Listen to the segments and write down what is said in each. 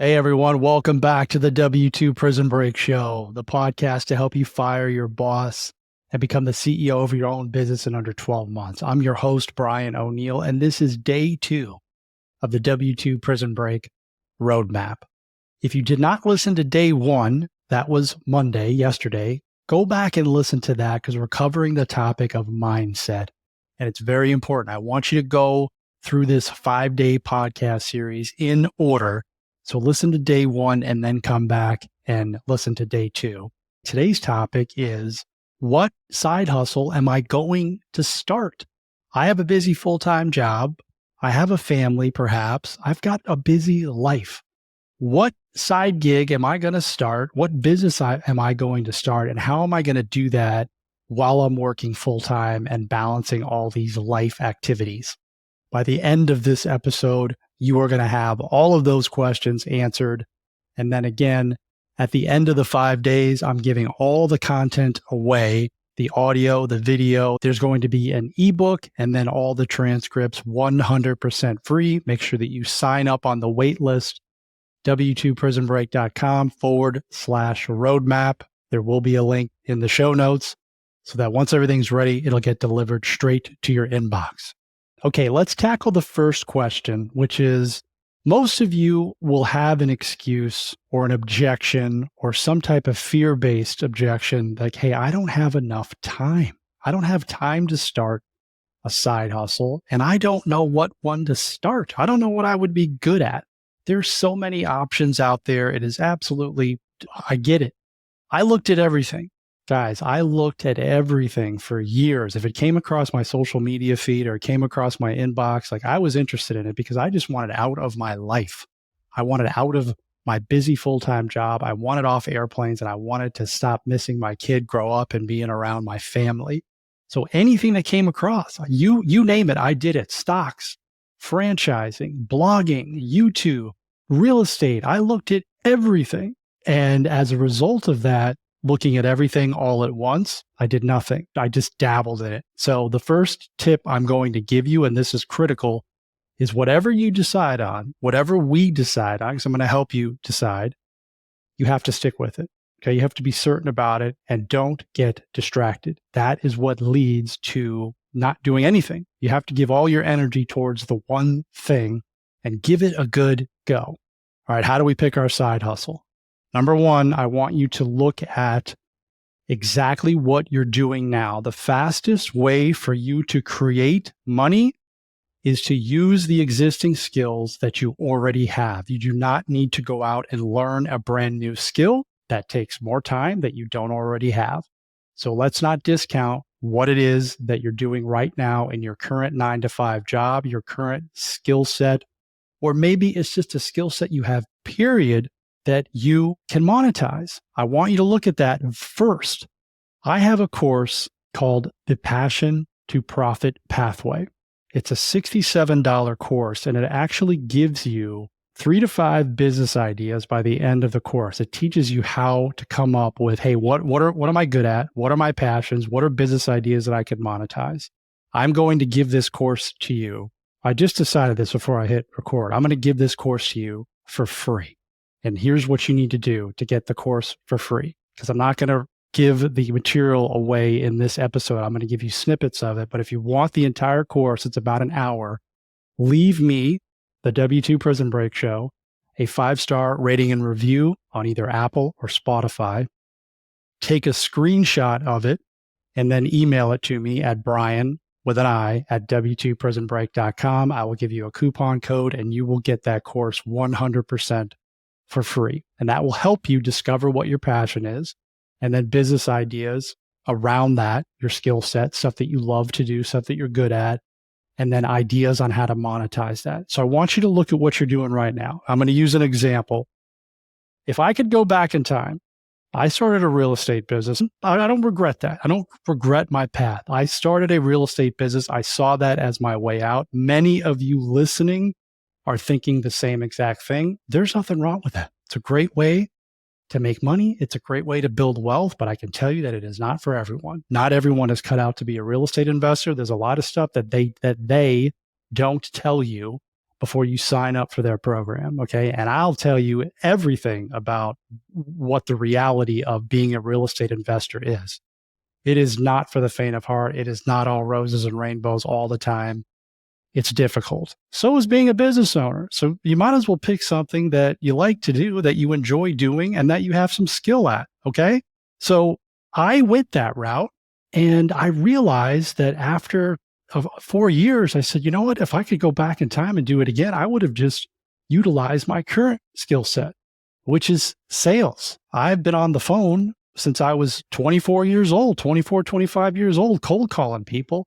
Hey everyone, welcome back to the W2 Prison Break Show, the podcast to help you fire your boss and become the CEO of your own business in under 12 months. I'm your host, Brian O'Neill, and this is day 2 of the W2 Prison Break Roadmap. If you did not listen to day 1, that was Monday, yesterday, go back and listen to that because we're covering the topic of mindset. And it's very important. I want you to go through this 5-day podcast series in order. So listen to day 1 and then come back and listen to day 2. Today's topic is, what side hustle am I going to start? I have a busy full-time job. I have a family, perhaps. I've got a busy life. What side gig am I going to start? What business am I going to start? And how am I going to do that while I'm working full-time and balancing all these life activities? By the end of this episode, you are going to have all of those questions answered. And then again, at the end of the 5 days, I'm giving all the content away, the audio, the video. There's going to be an ebook and then all the transcripts 100% free. Make sure that you sign up on the wait list, w2prisonbreak.com/roadmap. There will be a link in the show notes so that once everything's ready, it'll get delivered straight to your inbox. Okay, let's tackle the first question, which is, most of you will have an excuse or an objection or some type of fear-based objection like, hey, I don't have enough time. I don't have time to start a side hustle, and I don't know what one to start. I don't know what I would be good at. There's so many options out there. It is absolutely, I get it. I looked at everything. Guys, I looked at everything for years. If it came across my social media feed or it came across my inbox, like I was interested in it because I just wanted out of my life. I wanted out of my busy full-time job. I wanted off airplanes and I wanted to stop missing my kid grow up and being around my family. So anything that came across, you name it, I did it. Stocks, franchising, blogging, YouTube, real estate. I looked at everything. And as a result of that, looking at everything all at once, I did nothing. I just dabbled in it. So the first tip I'm going to give you, and this is critical, is whatever you decide on, whatever we decide on, because I'm going to help you decide, you have to stick with it. Okay. You have to be certain about it and don't get distracted. That is what leads to not doing anything. You have to give all your energy towards the one thing and give it a good go. All right. How do we pick our side hustle? Number 1, I want you to look at exactly what you're doing now. The fastest way for you to create money is to use the existing skills that you already have. You do not need to go out and learn a brand new skill. That takes more time that you don't already have. So let's not discount what it is that you're doing right now in your current 9-to-5 job, your current skill set, or maybe it's just a skill set you have, period, that you can monetize. I want you to look at that first. I have a course called The Passion to Profit Pathway. It's a $67 course, and it actually gives you 3 to 5 business ideas by the end of the course. It teaches you how to come up with, hey, what am I good at? What are my passions? What are business ideas that I could monetize? I'm going to give this course to you. I just decided this before I hit record. I'm going to give this course to you for free. And here's what you need to do to get the course for free, because I'm not going to give the material away in this episode. I'm going to give you snippets of it. But if you want the entire course, it's about an hour. Leave me, the W2 Prison Break Show, a 5-star rating and review on either Apple or Spotify. Take a screenshot of it and then email it to me at Brian with an I at w2prisonbreak.com. I will give you a coupon code and you will get that course 100% for free. And that will help you discover what your passion is and then business ideas around that, your skill set, stuff that you love to do, stuff that you're good at, and then ideas on how to monetize that. So I want you to look at what you're doing right now. I'm going to use an example. If I could go back in time, I started a real estate business. I don't regret that. I don't regret my path. I started a real estate business. I saw that as my way out. Many of you listening are thinking the same exact thing. There's nothing wrong with that. It's a great way to make money. It's a great way to build wealth, but I can tell you that it is not for everyone. Not everyone is cut out to be a real estate investor. There's a lot of stuff that they don't tell you before you sign up for their program. Okay. And I'll tell you everything about what the reality of being a real estate investor is. It is not for the faint of heart. It is not all roses and rainbows all the time. It's difficult. So is being a business owner. So you might as well pick something that you like to do, that you enjoy doing, and that you have some skill at. Okay. So I went that route, and I realized that after 4 years, I said, you know what? If I could go back in time and do it again, I would have just utilized my current skill set, which is sales. I've been on the phone since I was 24 years old, 24, 25 years old, cold calling people.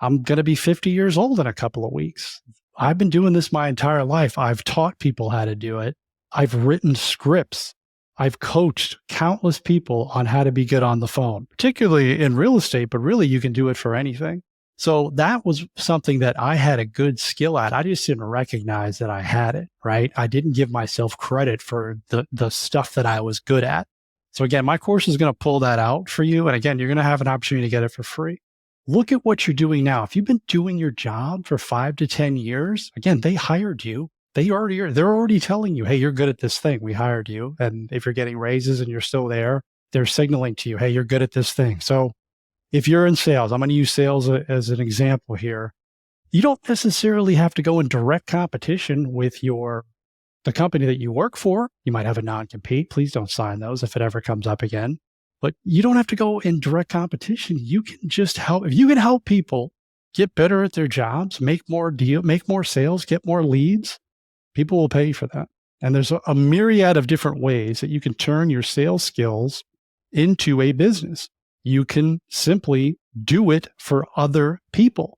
I'm going to be 50 years old in a couple of weeks. I've been doing this my entire life. I've taught people how to do it. I've written scripts. I've coached countless people on how to be good on the phone, particularly in real estate, but really you can do it for anything. So that was something that I had a good skill at. I just didn't recognize that I had it, right? I didn't give myself credit for the stuff that I was good at. So again, my course is going to pull that out for you. And again, you're going to have an opportunity to get it for free. Look at what you're doing now. If you've been doing your job for 5 to 10 years, again, they hired you. They're already telling you, hey, you're good at this thing. We hired you. And if you're getting raises and you're still there, they're signaling to you, hey, you're good at this thing. So if you're in sales, I'm going to use sales as an example here. You don't necessarily have to go in direct competition with the company that you work for. You might have a non-compete. Please don't sign those if it ever comes up again. But you don't have to go in direct competition. You can just help. If you can help people get better at their jobs, make more sales, get more leads, people will pay you for that. And there's a myriad of different ways that you can turn your sales skills into a business. You can simply do it for other people.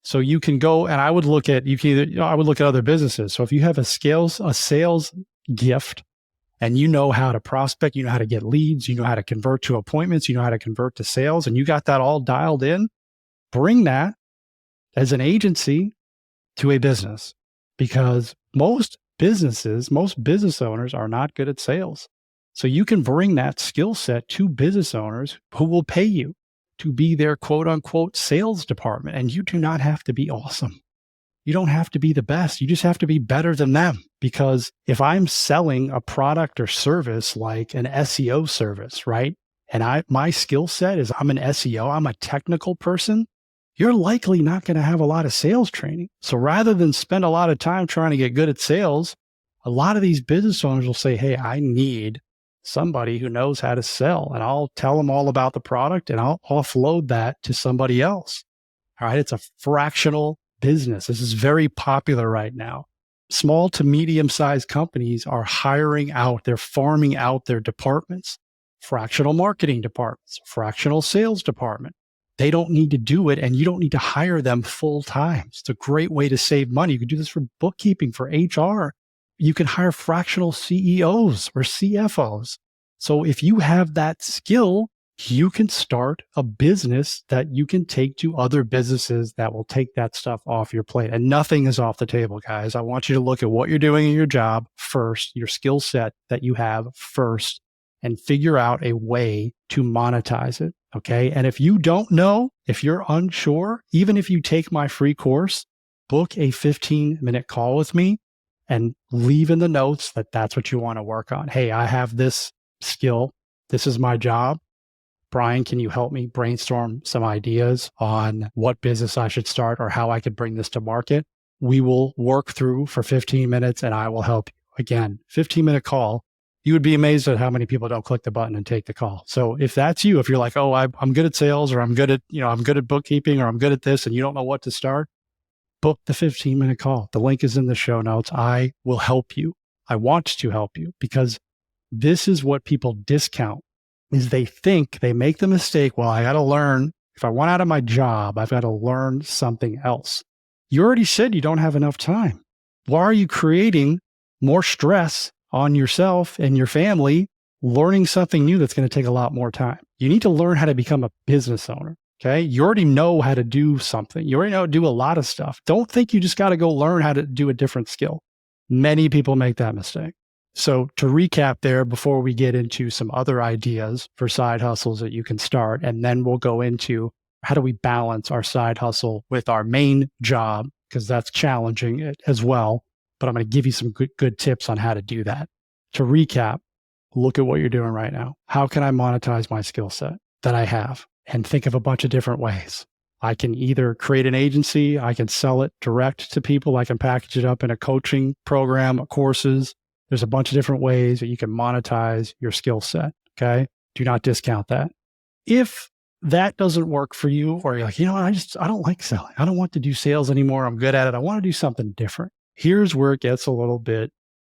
So you can go, and I would look at other businesses. So if you have a sales gift, and you know how to prospect, you know how to get leads, you know how to convert to appointments, you know how to convert to sales, and you got that all dialed in, bring that as an agency to a business, because most business owners are not good at sales. So you can bring that skill set to business owners who will pay you to be their quote unquote sales department. And you do not have to be awesome. You don't have to be the best. You just have to be better than them. Because if I'm selling a product or service like an SEO service, right? And my skill set is I'm an SEO, I'm a technical person, you're likely not going to have a lot of sales training. So rather than spend a lot of time trying to get good at sales, a lot of these business owners will say, hey, I need somebody who knows how to sell. And I'll tell them all about the product and I'll offload that to somebody else. All right. It's a fractional business. This is very popular right now. Small to medium-sized companies are hiring out, they're farming out their departments, fractional marketing departments, fractional sales department. They don't need to do it, and you don't need to hire them full time. It's a great way to save money. You can do this for bookkeeping, for HR. You can hire fractional CEOs or CFOs. So if you have that skill, you can start a business that you can take to other businesses that will take that stuff off your plate. And nothing is off the table, guys. I want you to look at what you're doing in your job first, your skill set that you have first, and figure out a way to monetize it. Okay. And if you don't know, if you're unsure, even if you take my free course, book a 15-minute call with me and leave in the notes that that's what you want to work on. Hey, I have this skill. This is my job. Brian, can you help me brainstorm some ideas on what business I should start or how I could bring this to market? We will work through for 15 minutes and I will help you. Again, 15-minute call. You would be amazed at how many people don't click the button and take the call. So if that's you, if you're like, oh, I'm good at sales, or I'm good at bookkeeping, or I'm good at this, and you don't know what to start, book the 15-minute call. The link is in the show notes. I will help you. I want to help you, because this is what people discount. Is they make the mistake, well, I got to learn. If I want out of my job, I've got to learn something else. You already said you don't have enough time. Why are you creating more stress on yourself and your family learning something new that's going to take a lot more time? You need to learn how to become a business owner. Okay. You already know how to do something. You already know how to do a lot of stuff. Don't think you just got to go learn how to do a different skill. Many people make that mistake. So to recap there, before we get into some other ideas for side hustles that you can start, and then we'll go into how do we balance our side hustle with our main job because that's challenging as well. But I'm going to give you some good tips on how to do that. To recap, look at what you're doing right now. How can I monetize my skill set that I have? And think of a bunch of different ways. I can either create an agency, I can sell it direct to people, I can package it up in a coaching program, courses. There's a bunch of different ways that you can monetize your skill set. Okay. Do not discount that. If that doesn't work for you, or you're like, I don't like selling. I don't want to do sales anymore. I'm good at it. I want to do something different. Here's where it gets a little bit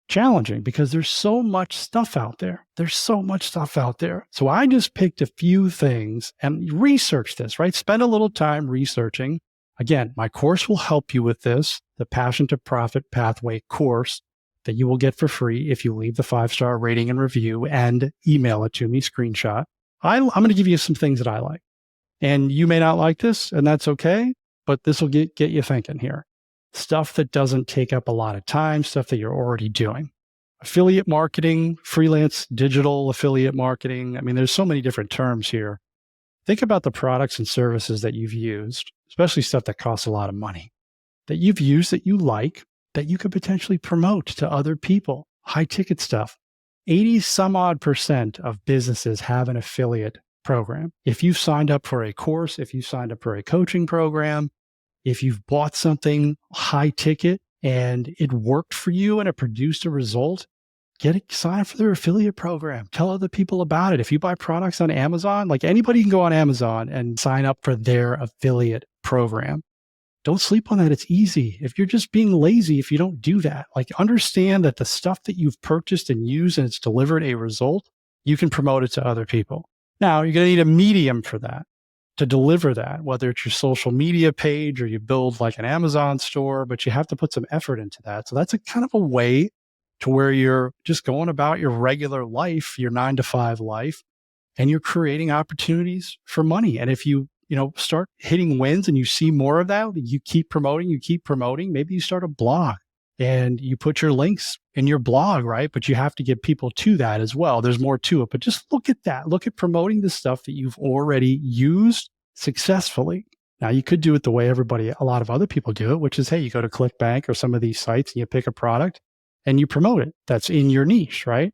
challenging because there's so much stuff out there. So I just picked a few things and research this, right? Spend a little time researching. Again, my course will help you with this, the Passion to Profit Pathway course that you will get for free if you leave the 5-star rating and review and email it to me, screenshot. I'm going to give you some things that I like. And you may not like this, and that's okay, but this will get you thinking here. Stuff that doesn't take up a lot of time, stuff that you're already doing. Affiliate marketing, freelance digital affiliate marketing. I mean, there's so many different terms here. Think about the products and services that you've used, especially stuff that costs a lot of money, that you've used that you like, that you could potentially promote to other people. High ticket stuff. 80 some odd % of businesses have an affiliate program. If you've signed up for a course, if you signed up for a coaching program, if you've bought something high ticket and it worked for you and it produced a result, sign up for their affiliate program. Tell other people about it. If you buy products on Amazon, like anybody can go on Amazon and sign up for their affiliate program. Don't sleep on that. It's easy. If you're just being lazy, if you don't do that, like understand that the stuff that you've purchased and used and it's delivered a result, you can promote it to other people. Now, you're going to need a medium for that, to deliver that, whether it's your social media page or you build like an Amazon store, but you have to put some effort into that. So that's a kind of a way to where you're just going about your regular life, your 9-to-5 life, and you're creating opportunities for money. And if you start hitting wins and you see more of that, you keep promoting, maybe you start a blog and you put your links in your blog, right? But you have to get people to that as well. There's more to it, but just look at that. Look at promoting the stuff that you've already used successfully. Now you could do it the way a lot of other people do it, which is, hey, you go to ClickBank or some of these sites and you pick a product and you promote it. That's in your niche, right?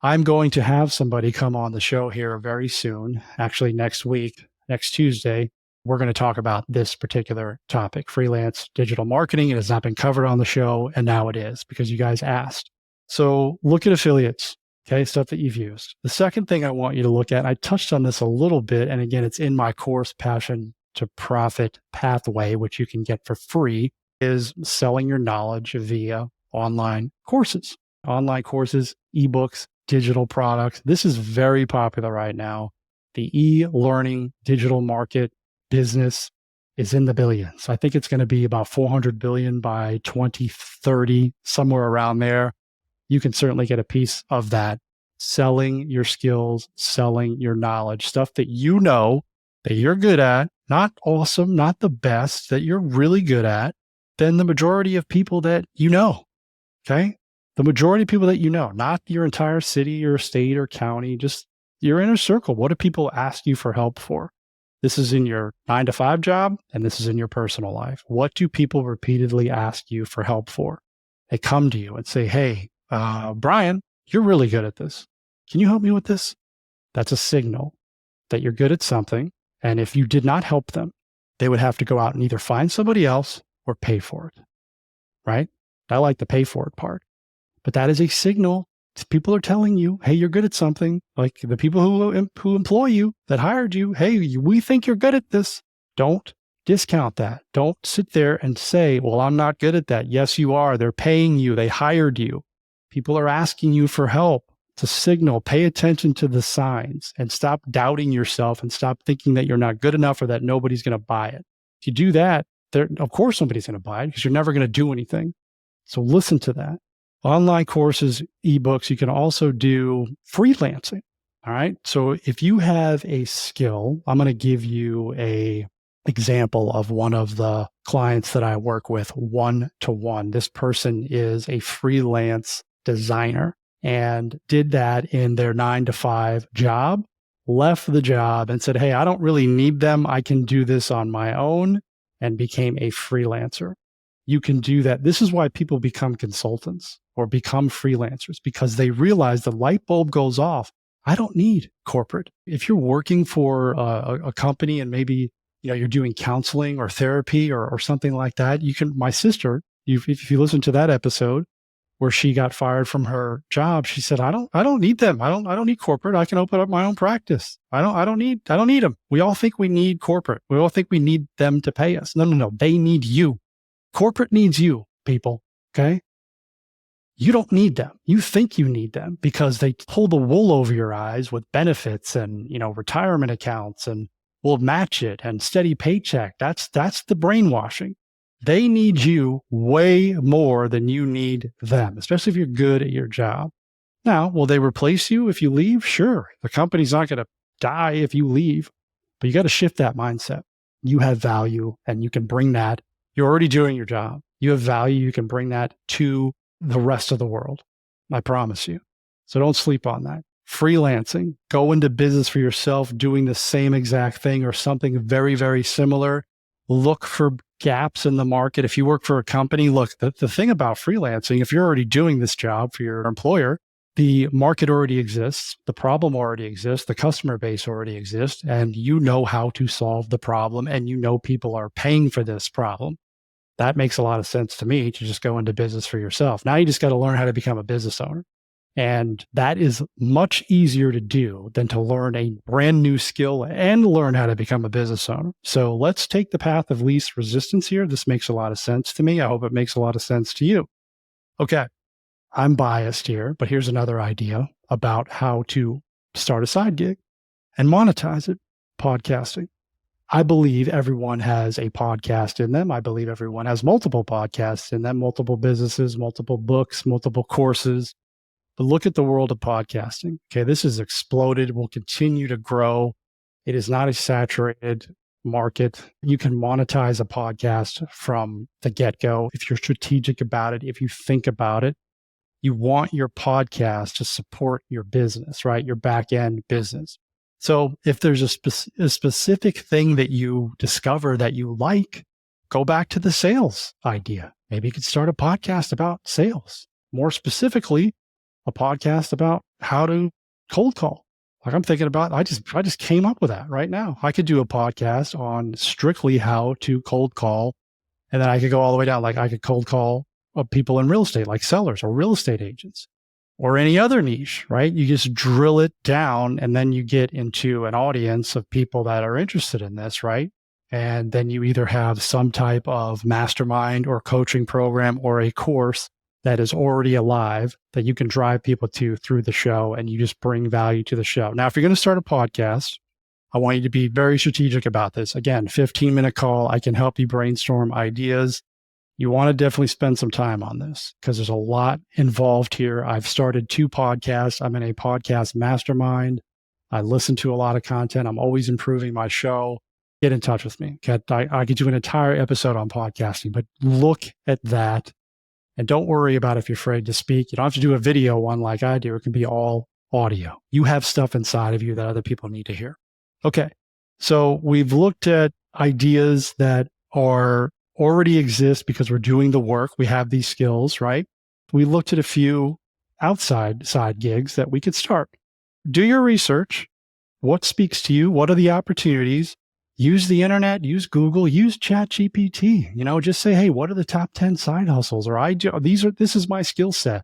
I'm going to have somebody come on the show here very soon, actually next week, next Tuesday. We're going to talk about this particular topic, freelance digital marketing. It has not been covered on the show, and now it is because you guys asked. So look at affiliates, okay, stuff that you've used. The second thing I want you to look at, and I touched on this a little bit, and again, it's in my course, Passion to Profit Pathway, which you can get for free, is selling your knowledge via online courses, ebooks, digital products. This is very popular right now. The e-learning digital market business is in the billions. I think it's going to be about 400 billion by 2030, somewhere around there. You can certainly get a piece of that. Selling your skills, selling your knowledge, stuff that you know that you're good at, not awesome, not the best, that you're really good at, than the majority of people that you know. Okay? The majority of people that you know, not your entire city or state or county, just your inner circle. What do people ask you for help for? This is in your 9-to-5 job, and this is in your personal life. What do people repeatedly ask you for help for? They come to you and say, hey, Brian, you're really good at this. Can you help me with this? That's a signal that you're good at something. And if you did not help them, they would have to go out and either find somebody else or pay for it, right? I like the pay for it part. But that is a signal. People are telling you, hey, you're good at something. Like the people who employ you, that hired you, hey, we think you're good at this. Don't discount that. Don't sit there and say, well, I'm not good at that. Yes, you are. They're paying you. They hired you. People are asking you for help. It's a signal. Pay attention to the signs and stop doubting yourself and stop thinking that you're not good enough or that nobody's going to buy it. If you do that, of course somebody's going to buy it because you're never going to do anything. So listen to that. Online courses, ebooks, you can also do freelancing. All right. So if you have a skill, I'm going to give you an example of one of the clients that I work with one-to-one. This person is a freelance designer and did that in their 9-to-5 job, left the job and said, hey, I don't really need them. I can do this on my own, and became a freelancer. you can do that. This is why people become consultants or become freelancers, because they realize the light bulb goes off. I don't need corporate. If you're working for a company and maybe you're doing counseling or therapy or something like that, you can. My sister, if you listen to that episode where she got fired from her job, she said, I don't need them. I don't need corporate. I can open up my own practice. I don't need them. We all think we need corporate. We all think we need them to pay us. No. They need you. Corporate needs you, people. Okay. You don't need them. You think you need them because they pull the wool over your eyes with benefits and, retirement accounts and will match it and steady paycheck. That's the brainwashing. They need you way more than you need them, especially if you're good at your job. Now, will they replace you if you leave? Sure. The company's not going to die if you leave, but you got to shift that mindset. You have value and you can bring that. You're already doing your job. You have value. You can bring that to the rest of the world. I promise you. So don't sleep on that. Freelancing, go into business for yourself, doing the same exact thing or something very, very similar. Look for gaps in the market. If you work for a company, look, the thing about freelancing, if you're already doing this job for your employer, the market already exists, the problem already exists, the customer base already exists, and you know how to solve the problem and people are paying for this problem. That makes a lot of sense to me to just go into business for yourself. Now you just got to learn how to become a business owner. And that is much easier to do than to learn a brand new skill and learn how to become a business owner. So let's take the path of least resistance here. This makes a lot of sense to me. I hope it makes a lot of sense to you. Okay, I'm biased here, but here's another idea about how to start a side gig and monetize it, podcasting. I believe everyone has a podcast in them. I believe everyone has multiple podcasts in them, multiple businesses, multiple books, multiple courses. But look at the world of podcasting. Okay, this has exploded, will continue to grow. It is not a saturated market. You can monetize a podcast from the get-go if you're strategic about it, if you think about it. You want your podcast to support your business, right? Your back-end business. So if there's a specific thing that you discover that you like, go back to the sales idea. Maybe you could start a podcast about sales. More specifically, a podcast about how to cold call. Like I'm thinking about, I just came up with that right now. I could do a podcast on strictly how to cold call. And then I could go all the way down. Like I could cold call people in real estate, like sellers or real estate agents or any other niche, right? You just drill it down and then you get into an audience of people that are interested in this, right? And then you either have some type of mastermind or coaching program or a course that is already alive that you can drive people to through the show and you just bring value to the show. Now, if you're going to start a podcast, I want you to be very strategic about this. Again, 15-minute call. I can help you brainstorm ideas. You want to definitely spend some time on this because there's a lot involved here. I've started 2 podcasts. I'm in a podcast mastermind. I listen to a lot of content. I'm always improving my show. Get in touch with me. I could do an entire episode on podcasting, but look at that. And don't worry about if you're afraid to speak. You don't have to do a video one like I do. It can be all audio. You have stuff inside of you that other people need to hear. Okay. So we've looked at ideas that already exist because we're doing the work. We have these skills, right? We looked at a few outside side gigs that we could start. Do your research. What speaks to you? What are the opportunities? Use the internet, use Google, use ChatGPT. Just say, hey, what are the top 10 side hustles? Or this is my skill set.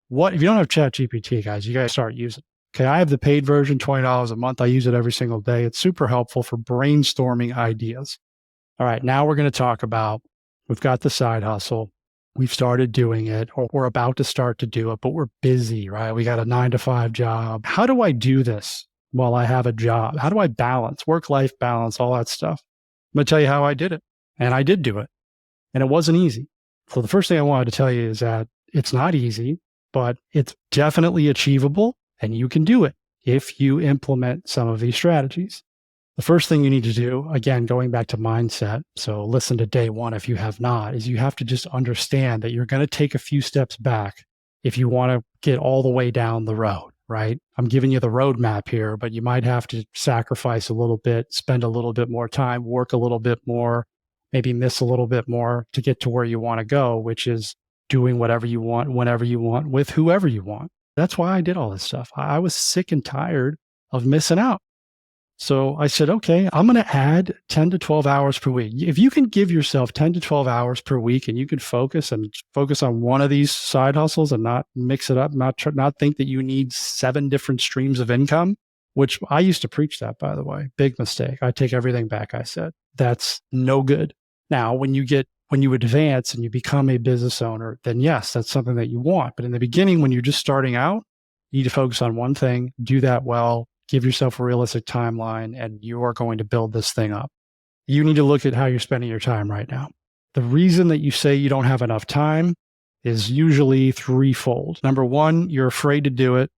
What if you don't have ChatGPT, guys? You guys start using it. Okay, I have the paid version, $20 a month. I use it every single day. It's super helpful for brainstorming ideas. All right, now we're going to talk about, we've got the side hustle. We've started doing it, or we're about to start to do it, but we're busy, right? We got a 9-to-5 job. How do I do this while I have a job? How do I balance, work-life balance, all that stuff? I'm going to tell you how I did it. And I did do it. And it wasn't easy. So the first thing I wanted to tell you is that it's not easy, but it's definitely achievable and you can do it if you implement some of these strategies. The first thing you need to do, again, going back to mindset, so listen to day one if you have not, is you have to just understand that you're going to take a few steps back if you want to get all the way down the road, right? I'm giving you the roadmap here, but you might have to sacrifice a little bit, spend a little bit more time, work a little bit more, maybe miss a little bit more to get to where you want to go, which is doing whatever you want, whenever you want, with whoever you want. That's why I did all this stuff. I was sick and tired of missing out. So I said, okay, I'm going to add 10 to 12 hours per week. If you can give yourself 10 to 12 hours per week and you can focus on one of these side hustles and not mix it up, not think that you need 7 different streams of income, which I used to preach that, by the way. Big mistake. I take everything back I said. That's no good. Now, when you advance and you become a business owner, then yes, that's something that you want. But in the beginning, when you're just starting out, you need to focus on one thing, do that well, give yourself a realistic timeline, and you are going to build this thing up. You need to look at how you're spending your time right now. The reason that you say you don't have enough time is usually threefold. Number one, you're afraid to do it.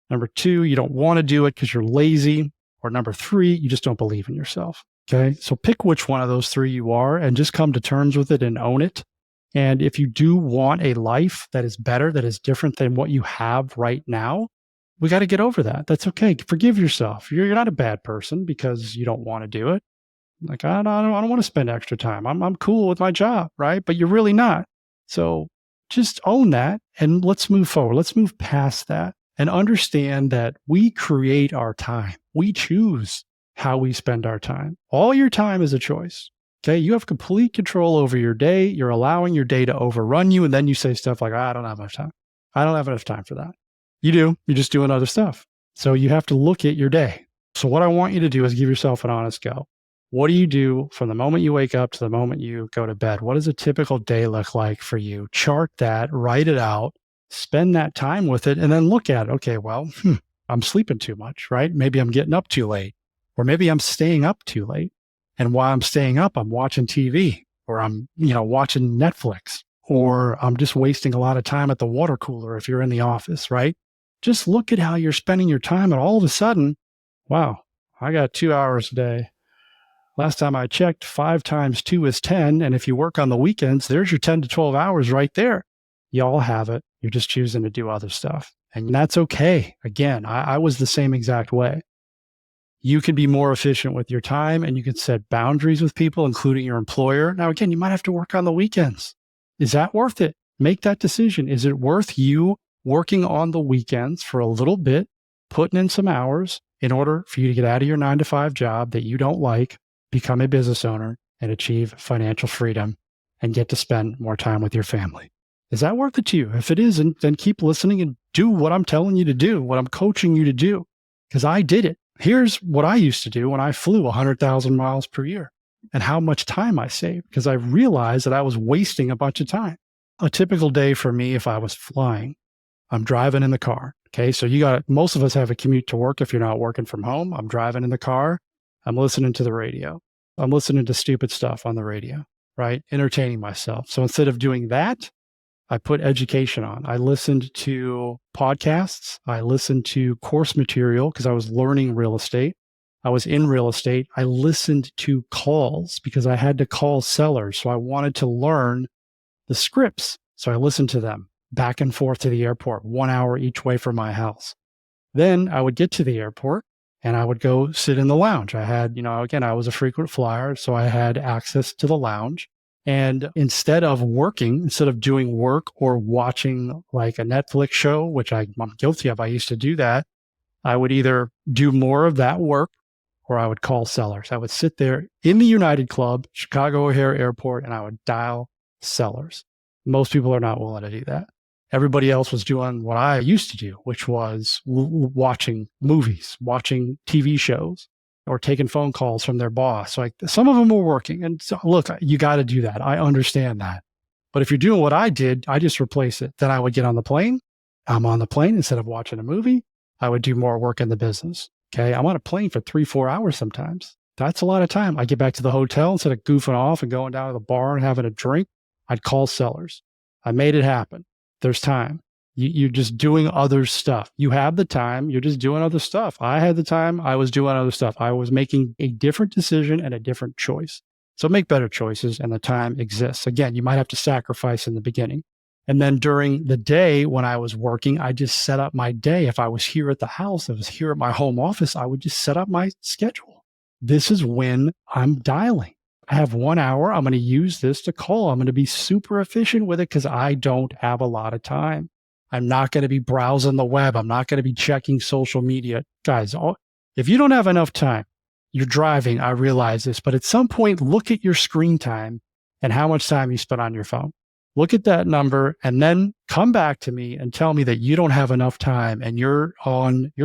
Number two, you don't want to do it because you're lazy. Or number three, you just don't believe in yourself. Okay. So pick which one of those three you are and just come to terms with it and own it. And if you do want a life that is better, that is different than what you have right now, we got to get over that. That's okay. Forgive yourself. You're not a bad person because you don't want to do it. Like, I don't want to spend extra time. I'm cool with my job, right? But you're really not. So just own that and let's move forward. Let's move past that and understand that we create our time. We choose how we spend our time. All your time is a choice. Okay. You have complete control over your day. You're allowing your day to overrun you. And then you say stuff like, I don't have enough time. I don't have enough time for that. You do. You're just doing other stuff. So you have to look at your day. So what I want you to do is give yourself an honest go. What do you do from the moment you wake up to the moment you go to bed? What does a typical day look like for you? Chart that, write it out, spend that time with it, and then look at it. Okay, well, I'm sleeping too much, right? Maybe I'm getting up too late, or maybe I'm staying up too late. And while I'm staying up, I'm watching TV, or I'm, watching Netflix, or I'm just wasting a lot of time at the water cooler if you're in the office, right? Just look at how you're spending your time, and all of a sudden, wow, I got 2 hours a day. Last time I checked, 5 times 2 is 10. And if you work on the weekends, there's your 10 to 12 hours right there. You all have it. You're just choosing to do other stuff. And that's okay. Again, I was the same exact way. You can be more efficient with your time and you can set boundaries with people, including your employer. Now, again, you might have to work on the weekends. Is that worth it? Make that decision. Is it worth you working on the weekends for a little bit, putting in some hours in order for you to get out of your 9-to-5 job that you don't like, become a business owner, and achieve financial freedom and get to spend more time with your family? Is that worth it to you? If it isn't, then keep listening and do what I'm telling you to do, what I'm coaching you to do, because I did it. Here's what I used to do when I flew 100,000 miles per year and how much time I saved, because I realized that I was wasting a bunch of time. A typical day for me, if I was flying, I'm driving in the car. Okay. So most of us have a commute to work if you're not working from home. I'm driving in the car. I'm listening to the radio. I'm listening to stupid stuff on the radio, right? Entertaining myself. So instead of doing that, I put education on. I listened to podcasts. I listened to course material because I was learning real estate. I was in real estate. I listened to calls because I had to call sellers. So I wanted to learn the scripts. So I listened to them back and forth to the airport, 1 hour each way from my house. Then I would get to the airport and I would go sit in the lounge. I had, again, I was a frequent flyer, so I had access to the lounge. And instead of doing work or watching like a Netflix show, which I'm guilty of, I used to do that, I would either do more of that work or I would call sellers. I would sit there in the United Club, Chicago O'Hare Airport, and I would dial sellers. Most people are not willing to do that. Everybody else was doing what I used to do, which was watching movies, watching TV shows, or taking phone calls from their boss. Like some of them were working. And so, look, you got to do that. I understand that. But if you're doing what I did, I just replace it. Then I would get on the plane. I'm on the plane instead of watching a movie. I would do more work in the business. Okay. I'm on a plane for 3-4 hours sometimes. That's a lot of time. I get back to the hotel instead of goofing off and going down to the bar and having a drink. I'd call sellers. I made it happen. There's time. You're just doing other stuff. You have the time. You're just doing other stuff. I had the time. I was doing other stuff. I was making a different decision and a different choice. So make better choices and the time exists. Again, you might have to sacrifice in the beginning. And then during the day when I was working, I just set up my day. If I was here at the house, I was here at my home office, I would just set up my schedule. This is when I'm dialing. I have 1 hour. I'm going to use this to call. I'm going to be super efficient with it because I don't have a lot of time. I'm not going to be browsing the web. I'm not going to be checking social media. Guys, if you don't have enough time, you're driving. I realize this, but at some point, look at your screen time and how much time you spend on your phone. Look at that number and then come back to me and tell me that you don't have enough time and your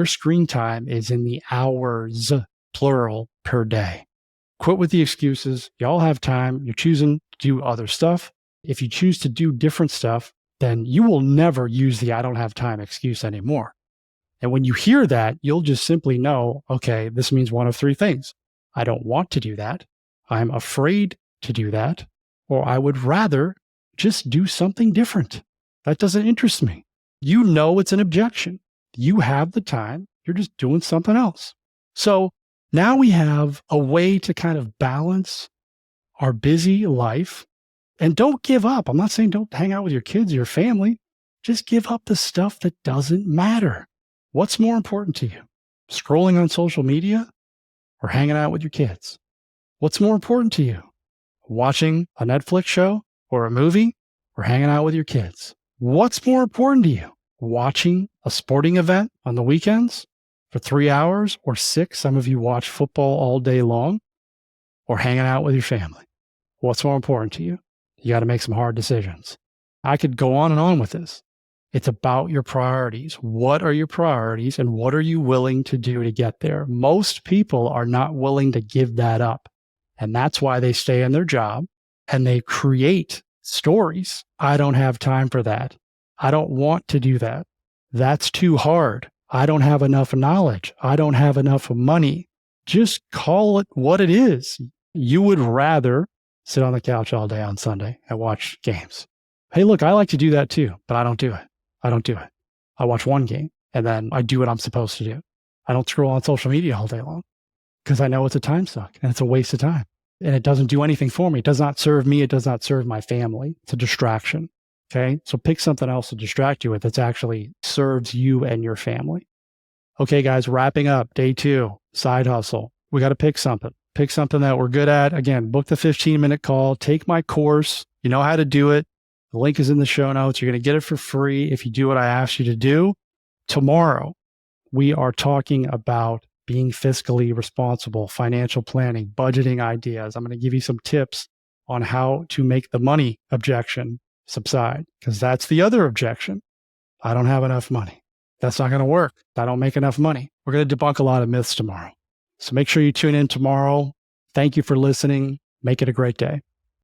screen time is in the hours, plural, per day. Quit with the excuses. Y'all have time. You're choosing to do other stuff. If you choose to do different stuff, then you will never use the I don't have time excuse anymore. And when you hear that, you'll just simply know, okay, this means one of three things. I don't want to do that. I'm afraid to do that. Or I would rather just do something different. That doesn't interest me. You know it's an objection. You have the time. You're just doing something else. So now we have a way to kind of balance our busy life. And don't give up. I'm not saying don't hang out with your kids, your family. Just give up the stuff that doesn't matter. What's more important to you? Scrolling on social media or hanging out with your kids? What's more important to you? Watching a Netflix show or a movie or hanging out with your kids? What's more important to you? Watching a sporting event on the weekends for 3 hours or 6? Some of you watch football all day long, or hanging out with your family. What's more important to you? You got to make some hard decisions. I could go on and on with this. It's about your priorities. What are your priorities and what are you willing to do to get there? Most people are not willing to give that up. And that's why they stay in their job and they create stories. I don't have time for that. I don't want to do that. That's too hard. I don't have enough knowledge. I don't have enough money. Just call it what it is. You would rather sit on the couch all day on Sunday and watch games. Hey, look, I like to do that too, but I don't do it. I watch one game and then I do what I'm supposed to do. I don't scroll on social media all day long because I know it's a time suck and it's a waste of time. And it doesn't do anything for me. It does not serve me. It does not serve my family. It's a distraction. Okay. So pick something else to distract you with that's actually serves you and your family. Okay, guys, wrapping up day 2, side hustle. We got to pick something. Pick something that we're good at. Again, book the 15-minute call. Take my course. You know how to do it. The link is in the show notes. You're going to get it for free if you do what I asked you to do. Tomorrow, we are talking about being fiscally responsible, financial planning, budgeting ideas. I'm going to give you some tips on how to make the money objection subside, because that's the other objection. I don't have enough money. That's not going to work. I don't make enough money. We're going to debunk a lot of myths tomorrow. So make sure you tune in tomorrow. Thank you for listening. Make it a great day.